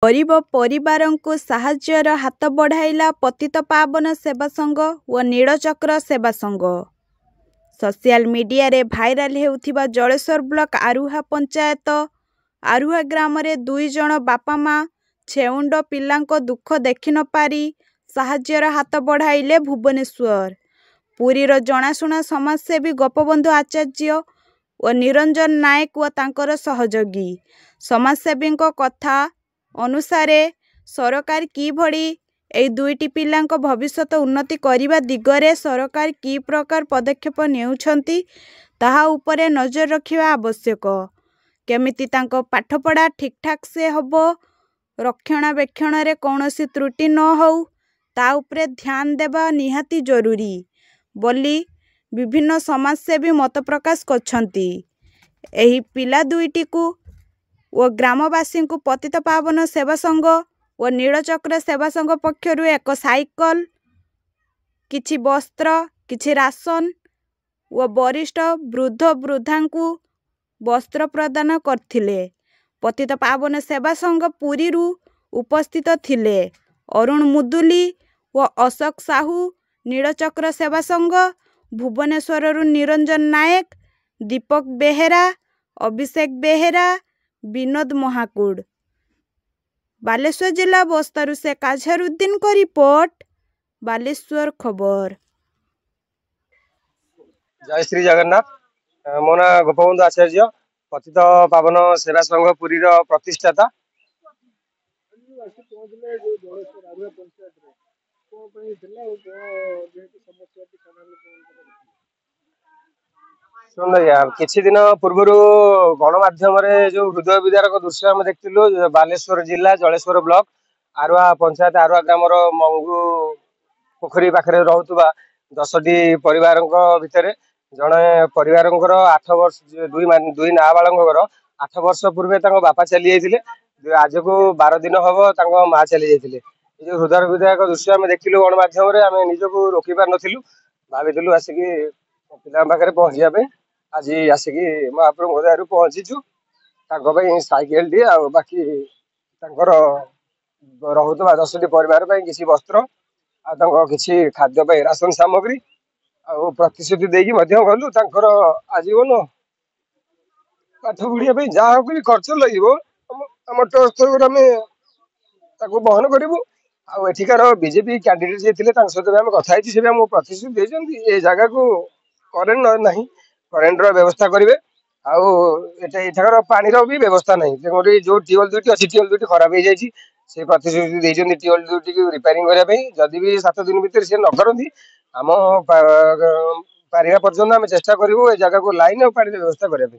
गरीब परिवारଙ୍କୁ ସାହାଯ୍ୟର ହାତ ବଢ଼ାଇଲା ପତିତପାବନ ସେବା ସଂଘ ଓ ନୀଳଚକ୍ର ସେବା ସଂଘ। ସୋସିଆଲ ମିଡିଆରେ ଭାଇରାଲ ହେଉଥିବା ଜଳେଶ୍ୱର ବ୍ଲକ ଆରୁହା ପଞ୍ଚାୟତ ଆରୁହା ଗ୍ରାମରେ 2 ଜଣ ବାପା ମା ଛେଉଣ୍ଡ ପିଲାଙ୍କ ଦୁଃଖ ଦେଖି ନ ପାରି ସାହାଯ୍ୟର ହାତ ବଢ଼ାଇଲେ ଭୁବନେଶ୍ୱର। ପୁରୀର ଜଣାଶୁଣା ସମାଜସେବୀ ଗୋପବନ୍ଧୁ ଆଚାର୍ଯ୍ୟ ଓ ନିରଞ୍ଜନ ନାୟକ ଓ ତାଙ୍କର ସହଯୋଗୀ। ସମାଜସେବୀଙ୍କ କଥା ଅନୁସାରେ ସରକାର କିଭଳି ଏହି 2ଟି ପିଲାଙ୍କ ଭବିଷ୍ୟତ ଉନ୍ନତି କରିବା ଦିଗରେ ସରକାର କି ପ୍ରକାର ପଦକ୍ଷେପ ନେଉଛନ୍ତି ତାହା ଉପରେ ନଜର ରଖିବା ଆବଶ୍ୟକ। କେମିତି ତାଙ୍କ ପାଠପଢ଼ା ଠିକଠାକ ସେ ହେବ, ରକ୍ଷଣାବେକ୍ଷଣରେ କୌଣସି ତ୍ରୁଟି ନ ହେଉ ତା ଉପରେ ଧ୍ୟାନ ଦେବା ନିହାତି ଜରୁରୀ ବୋଲି ବିଭିନ୍ନ ସମାଜସେବୀ ମତ ପ୍ରକାଶ କରିଛନ୍ତି। ଏହି ପିଲା 2ଟିକୁ ଓ ଗ୍ରାମବାସୀଙ୍କୁ ପତିତପାବନ ସେବା ସଂଘ ଓ ନୀଳଚକ୍ର ସେବା ସଂଘ ପକ୍ଷରୁ ଏକ ସାଇକେଲ, କିଛି ବସ୍ତ୍ର, କିଛି ରାସନ ଓ ବରିଷ୍ଠ ବୃଦ୍ଧ ବୃଦ୍ଧାଙ୍କୁ ବସ୍ତ୍ର ପ୍ରଦାନ କରିଥିଲେ। ପତିତପାବନ ସେବା ସଂଘ ପୁରୀରୁ ଉପସ୍ଥିତ ଥିଲେ ଅରୁଣ ମୁଦୁଲି ଓ ଅଶୋକ ସାହୁ। ନୀଳଚକ୍ର ସେବା ସଂଘ ଭୁବନେଶ୍ୱରରୁ ନିରଞ୍ଜନ ନାୟକ, ଦୀପକ ବେହେରା, ଅଭିଷେକ ବେହେରା, ବିନୋଦ ମହାକୁଡ଼। ବାଲେଶ୍ୱର ଜିଲ୍ଲା ବସ୍ତାରୁ शेख ଆଝାରୁଦ୍ଦିନଙ୍କ ରିପୋର୍ଟ, ବାଲେଶ୍ୱର ଖବର। जय श्री जगन्नाथ। मो ना गोपबंधु आचार्य, पतितपावन सेवा संघ पुरीर प्रतिष्ठाता। किछि दिन पूर्व गणमाध्यम जो हृदय विदारक दृश्य आम देखिलु बालेश्वर जिला जलेश्वर ब्लॉक आरुआ पंचायत आरुआ ग्राम मंगू पोखरी पाखे रोकुवा 10टी परिवार भितर जड़े परिवार 8 वर्ष दुई नाबालकर 8 वर्ष पूर्व बापा चली जाते। आज को 12 दिन हम माँ चली जाते। जो हृदय विदायक दृश्य आम देखिलु गणमाध्यम आम निजक रोकी पार नु भाविलु आसिक पिला पाखे पहुँचापी आज आसिक महाप्रभु दयारू पहुँचीचु। साइकेल टी आ बाकी रोकुवा 10टी परिवार किसी वस्त्र आ किसी खाद्य राशन सामग्री आ प्रतिश्रुति देकी गलु आजीवन पाठ पढ़िया जहाँ भी खर्च लगे आम ट्रस्ट आम बहन करूँ। आठिकार बीजेपी कैंडिडेट जी थे सहित आम कथा प्रतिश्रुति देते ये जगह को करेन्ट ना करेन्ट व्यवस्था करेंगे। आठार पानी भी व्यवस्था ना जो ट्यूबवेल 2टी अच्छी ट्यूबवेल 2टी खराब हो जाए से प्रतिश्रुति देते ट्यूबवेल 2टी को रिपेयरिंग करने जदि भी 7 दिन भितर सी न करती आम पारिया पर्यंत आम चेष्टा करूँ जगह को लाइन और पानी व्यवस्था करने।